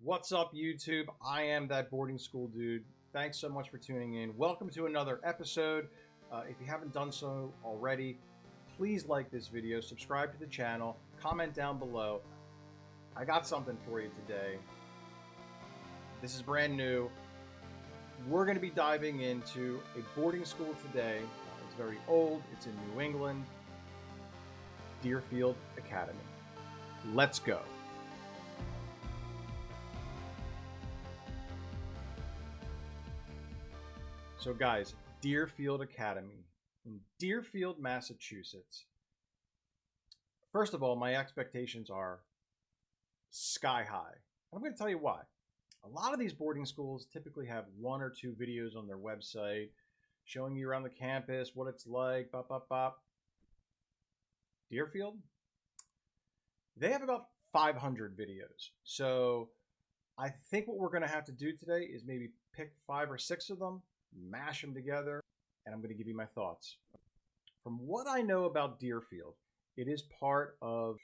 What's up, YouTube? I am that boarding school dude. Thanks so much for tuning in. Welcome to another episode. If you haven't done so already, please like this video, subscribe to the channel, comment down below. I got something for you today. This is brand new. We're going to be diving into a boarding school today. It's very old. It's in New England. Deerfield Academy. Let's go. So guys, Deerfield Academy in Deerfield, Massachusetts. First of all, my expectations are sky high. I'm going to tell you why. A lot of these boarding schools typically have one or two videos on their website showing you around the campus, what it's like, bop, bop, bop. Deerfield, they have about 500 videos. So I think what we're going to have to do today is maybe pick 5 or 6 of them, mash them together, and I'm going to give you my thoughts. From what I know about Deerfield, it is part of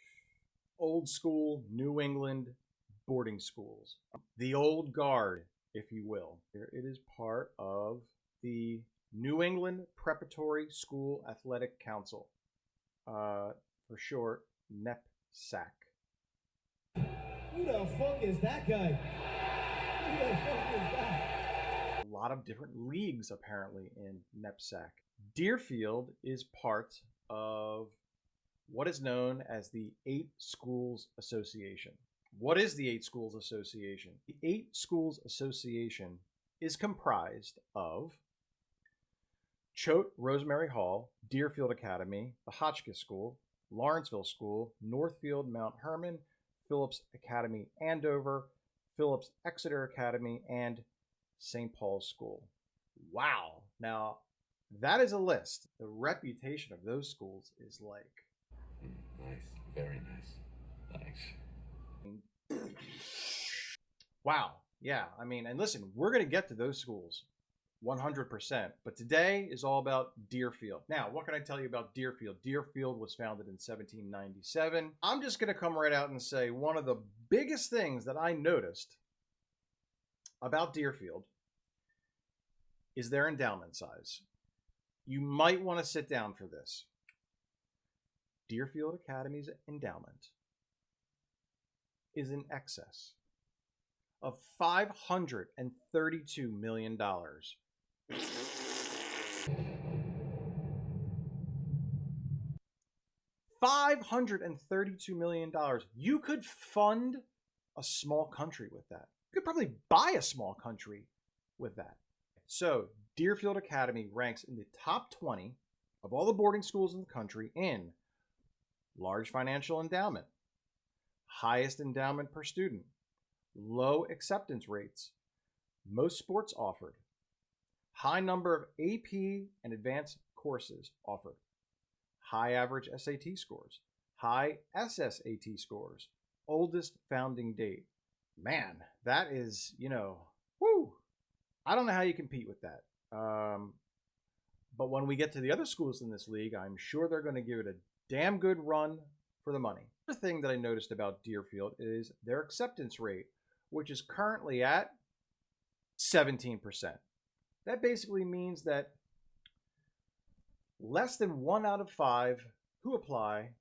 old school New England boarding schools. The old guard, if you will. It is part of the New England Preparatory School Athletic Council, for short, NEPSAC. Who the fuck is that guy? Who the fuck is that? A lot of different leagues apparently in NEPSAC. Deerfield is part of what is known as the 8 Schools Association. What is the 8 Schools Association? The 8 Schools Association is comprised of Choate Rosemary Hall, Deerfield Academy, the Hotchkiss School, Lawrenceville School, Northfield Mount Hermon, Phillips Academy Andover, Phillips Exeter Academy, and St. Paul's School. Wow. Now, that is a list. The reputation of those schools is like... Nice. Very nice. Thanks. Wow. Yeah. I mean, and listen, we're going to get to those schools 100%. But today is all about Deerfield. Now, what can I tell you about Deerfield? Deerfield was founded in 1797. I'm just going to come right out and say one of the biggest things that I noticed about Deerfield is their endowment size. You might want to sit down for this. Deerfield Academy's endowment is in excess of $532 million. $532 million. You could fund a small country with that. You could probably buy a small country with that. So Deerfield Academy ranks in the top 20 of all the boarding schools in the country in large financial endowment, highest endowment per student, low acceptance rates, most sports offered, high number of AP and advanced courses offered, high average SAT scores, high SSAT scores, oldest founding date. Man, that is, woo! I don't know how you compete with that. But when we get to the other schools in this league, I'm sure they're going to give it a damn good run for the money. Another thing that I noticed about Deerfield is their acceptance rate, which is currently at 17%. That basically means that less than 1 out of 5 who apply.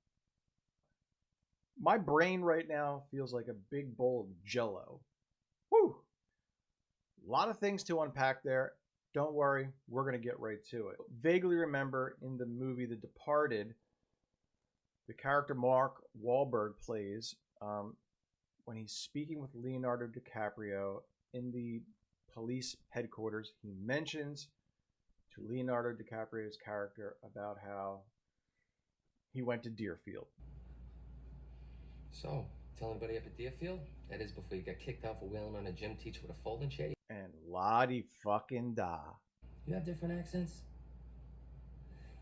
My brain right now feels like a big bowl of Jell-O. Woo! A lot of things to unpack there. Don't worry, we're going to get right to it. Vaguely remember in the movie The Departed, the character Mark Wahlberg plays, when he's speaking with Leonardo DiCaprio in the police headquarters, he mentions to Leonardo DiCaprio's character about how he went to Deerfield. So, tell anybody up at Deerfield? That is before you got kicked out for wailing on a gym teacher with a folding chair? And la-di-fucking-da. You have different accents?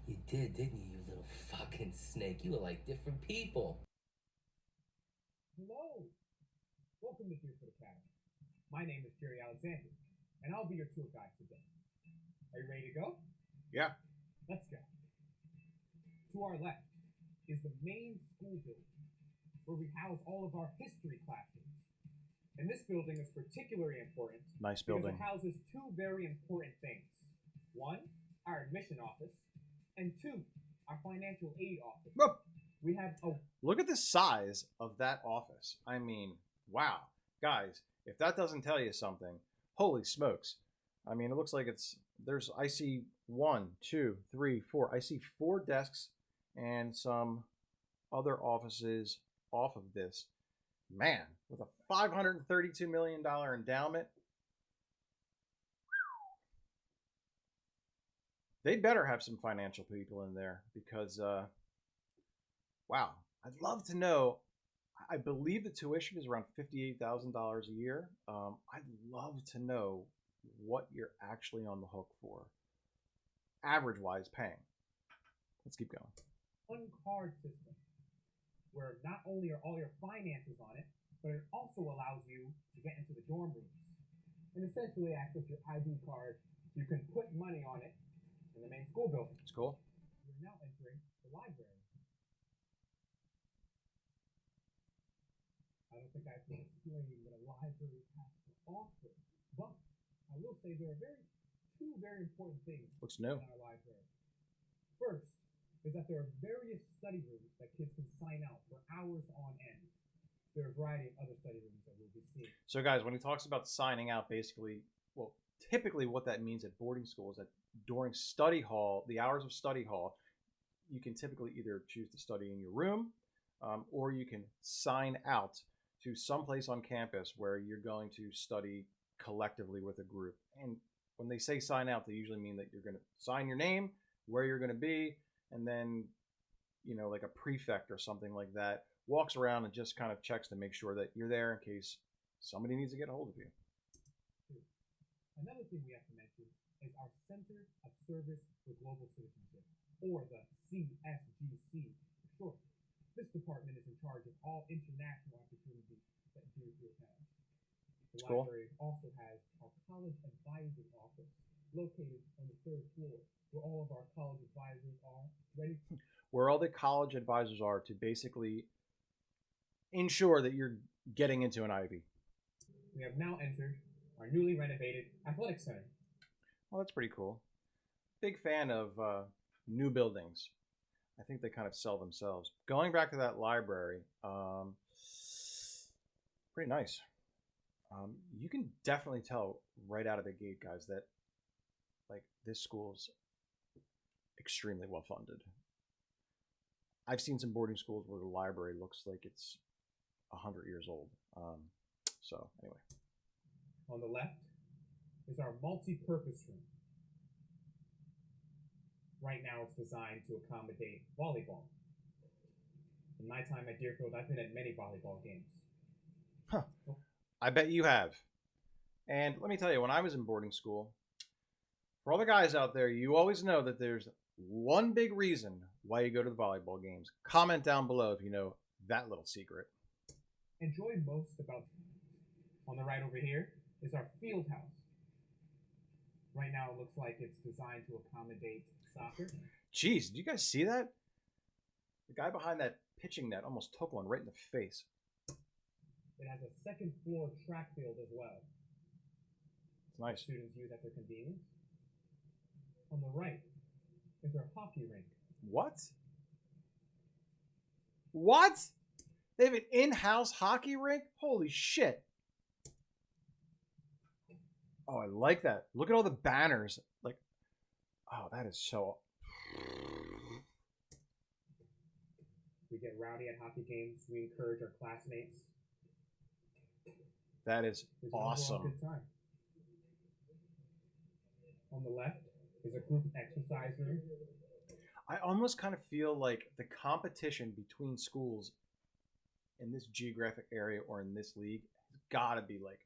You did, didn't you, you little fucking snake? You were like different people. Hello. Welcome to Deerfield Academy. My name is Jerry Alexander, and I'll be your tour guide today. Are you ready to go? Yeah. Let's go. To our left is the main school building, where we house all of our history classrooms. And this building is particularly important Nice because building. it houses two very important things. One, our admission office, and two, our financial aid office. Oh, We have a look at the size of that office. I mean, wow. Guys, if that doesn't tell you something, holy smokes. I mean, it looks like I see 1, 2, 3, 4. I see 4 desks and some other offices off of this. Man, with a $532 million endowment, they better have some financial people in there because, wow, I'd love to know. I believe the tuition is around $58,000 a year. I'd love to know what you're actually on the hook for, average-wise paying. Let's keep going. one card system where not only are all your finances on it, but it also allows you to get into the dorm rooms. And essentially, act with your ID card, you can put money on it in the main school building. It's cool. We're now entering the library. I don't think I can explain what a library has to offer, but I will say there are two very important things Looks new. in our library. First is that there are various study rooms that kids can sign out for hours on end. There are a variety of other study rooms that we'll be seeing. So, guys, when he talks about signing out, basically, well, typically what that means at boarding school is that during study hall, the hours of study hall, you can typically either choose to study in your room or you can sign out to someplace on campus where you're going to study collectively with a group. And when they say sign out, they usually mean that you're going to sign your name, where you're going to be, and then, you know, like a prefect or something like that walks around and just kind of checks to make sure that you're there in case somebody needs to get a hold of you. Another thing we have to mention is our Center of Service for Global Citizenship, or the CSGC for short. This department is in charge of all international opportunities that Deerfield has. The That's cool. library also has our college advising office located on the 3rd floor, where all of our college advisors are ready. Where all the college advisors are to basically ensure that you're getting into an Ivy. We have now entered our newly renovated athletic center. Well, that's pretty cool. Big fan of new buildings. I think they kind of sell themselves. Going back to that library, pretty nice. You can definitely tell right out of the gate, guys, that like this school's extremely well funded. I've seen some boarding schools where the library looks like it's 100 years old. So anyway. On the left is our multi-purpose room. Right now it's designed to accommodate volleyball. In my time at Deerfield, I've been at many volleyball games. Huh. I bet you have. And let me tell you, when I was in boarding school, for all the guys out there, you always know that there's one big reason why you go to the volleyball games. Comment down below if you know that little secret. Enjoy most about on the right over here is our field house. Right now it looks like it's designed to accommodate soccer. Jeez, did you guys see that? The guy behind that pitching net almost took one right in the face. It has a second floor track field as well. It's nice. Students use at their convenience. On the right is our hockey rink. What? What? They have an in-house hockey rink? Holy shit. Oh, I like that. Look at all the banners. Like, oh, that is so... We get rowdy at hockey games. We encourage our classmates. That is It's an overall awesome. good time. On the left is a group exercise room. I almost kind of feel like the competition between schools in this geographic area or in this league has got to be like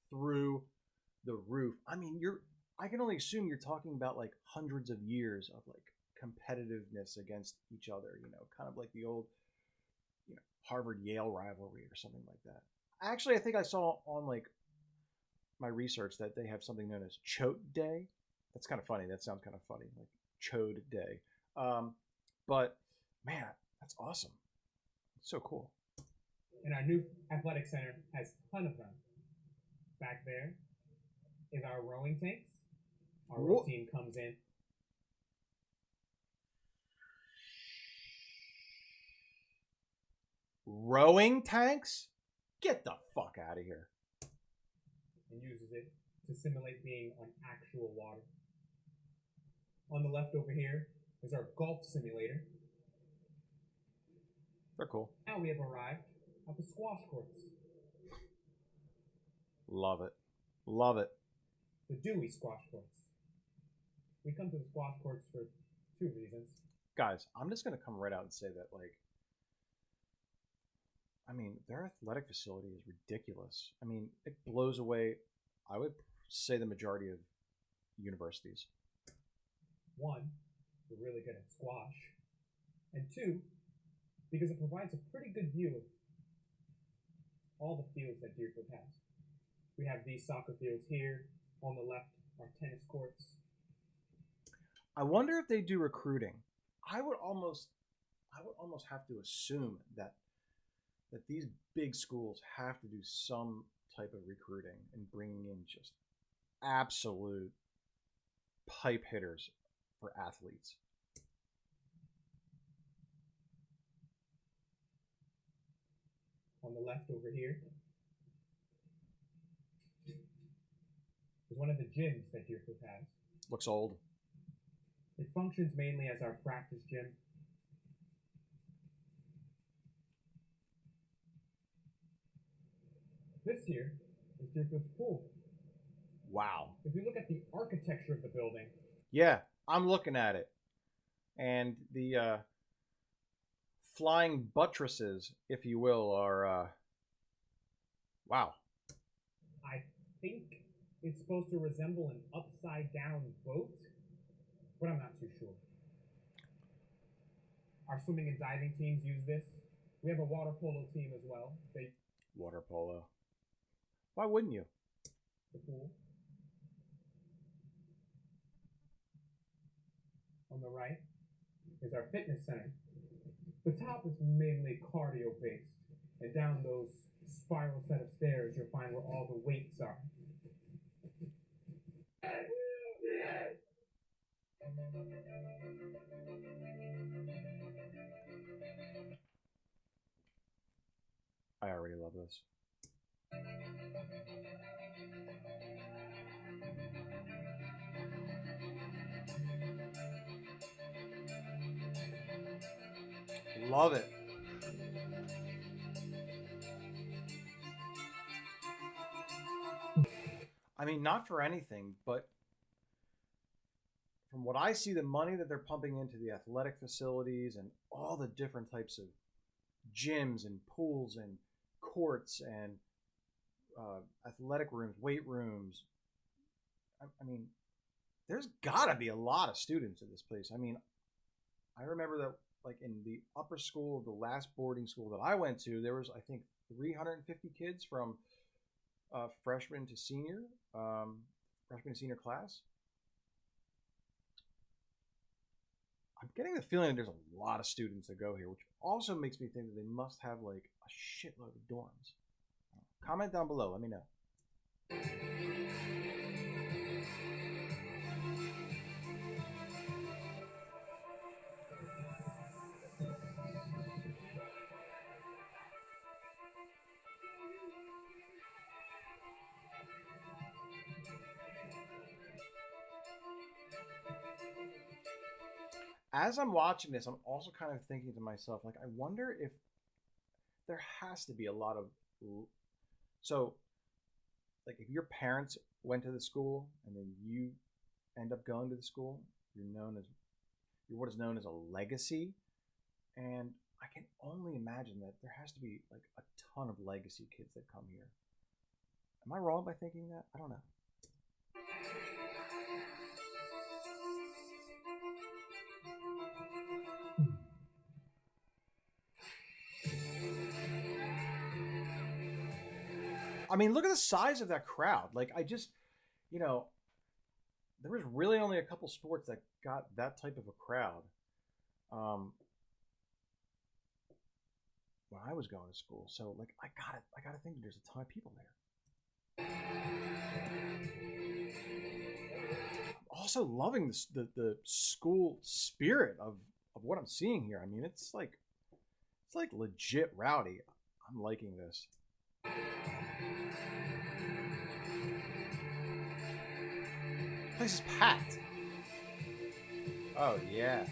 through the roof. I mean, I can only assume you're talking about like hundreds of years of like competitiveness against each other, you know, kind of like the old, you know, Harvard-Yale rivalry or something like that. Actually, I think I saw on like my research that they have something known as Choate Day. That's kind of funny. That sounds kind of funny, like Chode Day. But man, that's awesome. It's so cool. And our new athletic center has a ton of them. Back there is our rowing tanks. Our Wha- row team comes in. Rowing tanks? Get the fuck out of here. And uses it to simulate being on actual water. On the left over here is our golf simulator. They're cool. Now we have arrived at the squash courts. Love it. Love it. The Dewey squash courts. We come to the squash courts for two reasons. Guys, I'm just going to come right out and say that, like, I mean, their athletic facility is ridiculous. I mean, it blows away, I would say, the majority of universities. One, we're really good at squash. And two, because it provides a pretty good view of all the fields that Deerfield has. We have these soccer fields here. On the left are tennis courts. I wonder if they do recruiting. I would almost have to assume that these big schools have to do some type of recruiting and bringing in just absolute pipe hitters for athletes. On the left over here is one of the gyms that Deerfield has. Looks old. It functions mainly as our practice gym. This here is Deerfield's pool. Wow. If you look at the architecture of the building, Yeah, I'm looking at it. And the flying buttresses, if you will, are wow. I think it's supposed to resemble an upside down boat, but I'm not too sure. Our swimming and diving teams use this. We have a water polo team as well. They Water polo. Why wouldn't you? the pool. On the right is our fitness center. The top is mainly cardio based, and down those spiral set of stairs you'll find where all the weights are. I already love this. Love it. I mean, not for anything, but from what I see, the money that they're pumping into the athletic facilities and all the different types of gyms and pools and courts and athletic rooms, weight rooms. I mean, there's got to be a lot of students at this place. I mean, I remember that, like, in the upper school of the last boarding school that I went to, there was, I think, 350 kids from freshman to senior class. I'm getting the feeling that there's a lot of students that go here, which also makes me think that they must have like a shitload of dorms. Comment down below, let me know. As I'm watching this, I'm also kind of thinking to myself, like, I wonder if there has to be a lot of, so, like, if your parents went to the school and then you end up going to the school, you're what is known as a legacy. And I can only imagine that there has to be like a ton of legacy kids that come here. Am I wrong by thinking that? I don't know. I mean, look at the size of that crowd. Like, I just, there was really only a couple sports that got that type of a crowd when I was going to school. So, like, I gotta think there's a ton of people there. also loving this, the school spirit of what I'm seeing here. I mean, it's like legit rowdy. I'm liking this. Place is packed. Oh yeah.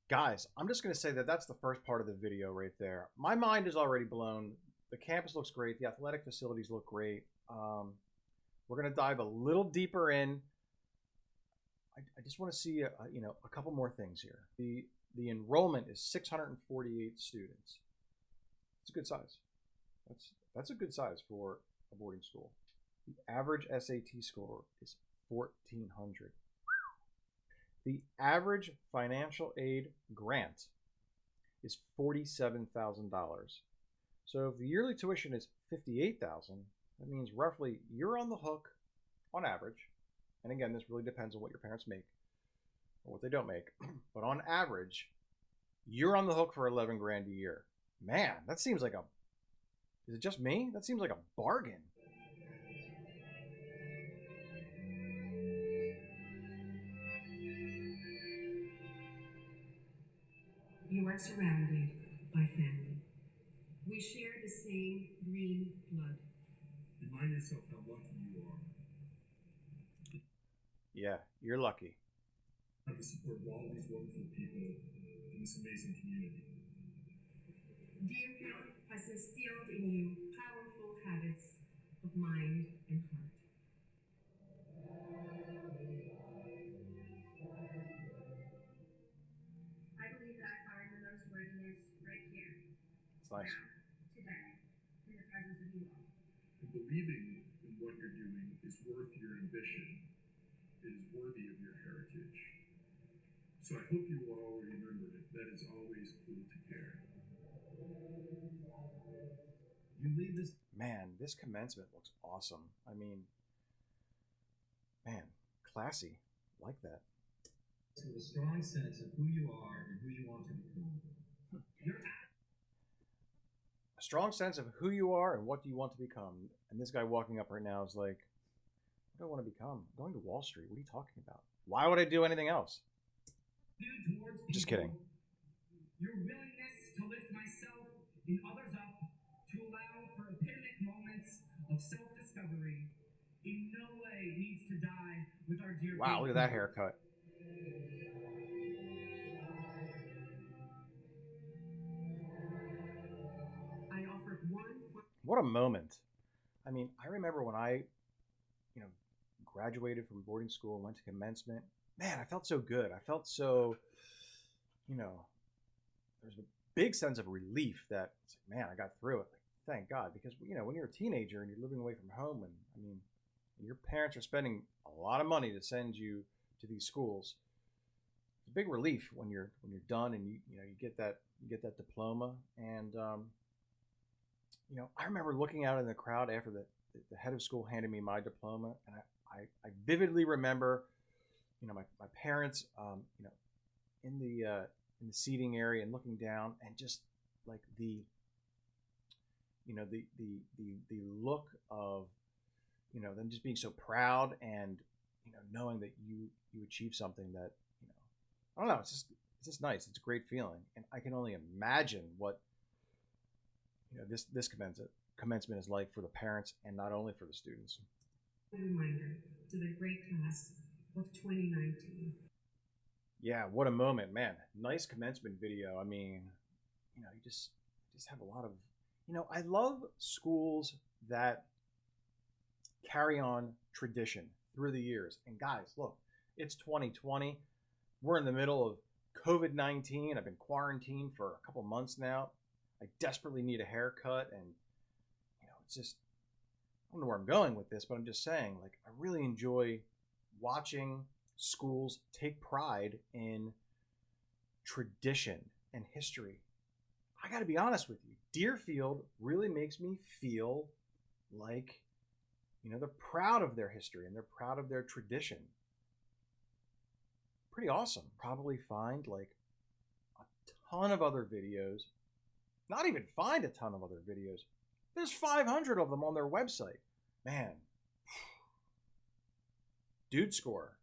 Guys, I'm just going to say that that's the first part of the video right there. My mind is already blown. The campus looks great. The athletic facilities look great. We're going to dive a little deeper in. I just want to see a couple more things here. The enrollment is 648 students. It's a good size. That's a good size for a boarding school. The average SAT score is 1,400. The average financial aid grant is $47,000. So if the yearly tuition is $58,000, that means roughly you're on the hook on average. And again, this really depends on what your parents make or what they don't make. But on average, you're on the hook for 11 grand a year. Man, that seems like is it just me? That seems like a bargain. You are surrounded by family. We share the same green blood. Remind yourself how lucky you are. Yeah, you're lucky. Have the support of all these wonderful people in this amazing community. Deerfield has instilled in you powerful habits of mind and heart. I believe that I find the most worthiness right here. It's nice. Today, in the presence of you all. And believing in what you're doing is worth your ambition. It is worthy of your heritage. So I hope you will all remember that it's always cool to care. You leave this. Man, this commencement looks awesome. I mean, man, classy. Like that. With a strong sense of who you are and who you want to become. A strong sense of who you are and what do you want to become. And this guy walking up right now is like, what do I want to become? I'm going to Wall Street. What are you talking about? Why would I do anything else? Just kidding. Your willingness to lift myself and others up, to allow for epidemic moments of self-discovery, in no way needs to die with our dear. Wow, look at that haircut. I offer one. What a moment. I mean, I remember when I, graduated from boarding school and went to commencement. Man, I felt so good. I felt so, there's a big sense of relief that, man, I got through it. Like, thank God. Because, when you're a teenager and you're living away from home and, your parents are spending a lot of money to send you to these schools, it's a big relief when you're done and you get that diploma. And, I remember looking out in the crowd after the head of school handed me my diploma, and I vividly remember, my parents, in the seating area and looking down and just like the look of, them just being so proud and, knowing that you achieved something that, I don't know, it's just nice. It's a great feeling. And I can only imagine what, this commencement is like for the parents and not only for the students. Reminder to the great class of 2019. Yeah, what a moment, man. Nice commencement video. I mean, you just have a lot of, I love schools that carry on tradition through the years. And guys, look, it's 2020. We're in the middle of COVID-19. I've been quarantined for a couple months now. I desperately need a haircut, and it's just, I don't know where I'm going with this, but I'm just saying, like, I really enjoy watching schools take pride in tradition and history. I got to be honest with you, Deerfield really makes me feel like, they're proud of their history and they're proud of their tradition. Pretty awesome. Probably find like a ton of other videos. Not even find a ton of other videos. There's 500 of them on their website. Man. Dude score.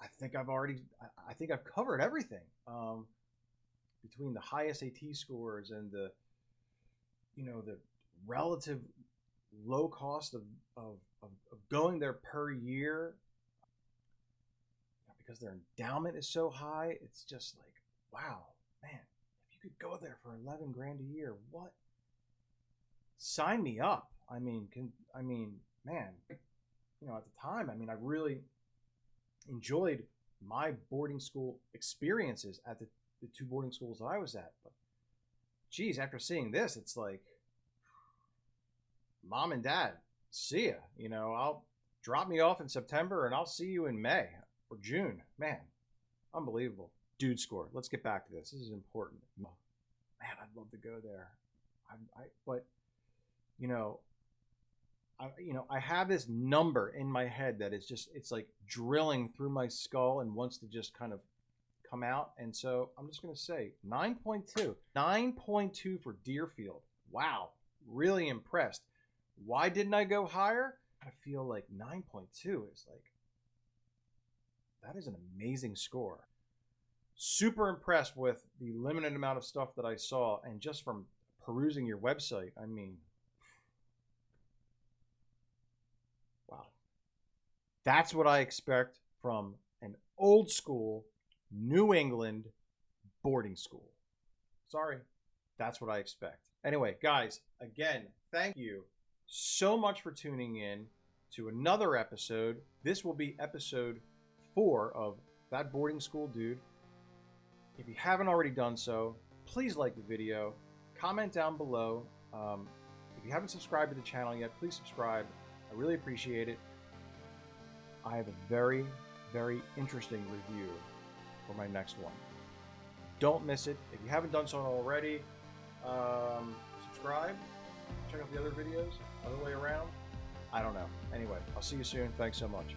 I think I've covered everything. Between the high SAT scores and the relative low cost of going there per year, because their endowment is so high, it's just like, wow, man, if you could go there for 11 grand a year, what? Sign me up. Man, at the time, I really enjoyed my boarding school experiences at the two boarding schools that I was at. But geez, after seeing this, it's like, Mom and Dad, see ya. I'll drop me off in September and I'll see you in May or June. Man, unbelievable. Dude score. Let's get back to this. This is important. Man, I'd love to go there. I have this number in my head that it's like drilling through my skull and wants to just kind of come out. And so I'm just going to say 9.2. 9.2 for Deerfield. Wow. Really impressed. Why didn't I go higher? I feel like 9.2 is like, that is an amazing score. Super impressed with the limited amount of stuff that I saw, and just from perusing your website, wow. That's what I expect from an old school New England boarding school. Sorry, that's what I expect. Anyway, guys, again, thank you so much for tuning in to another episode. This will be episode 4 of That Boarding School Dude. If you haven't already done so, please like the video, comment down below. If you haven't subscribed to the channel yet, please subscribe. I really appreciate it. I have a very, very interesting review for my next one. Don't miss it. If you haven't done so already, subscribe. Check out the other videos, other way around. I don't know. Anyway, I'll see you soon. Thanks so much.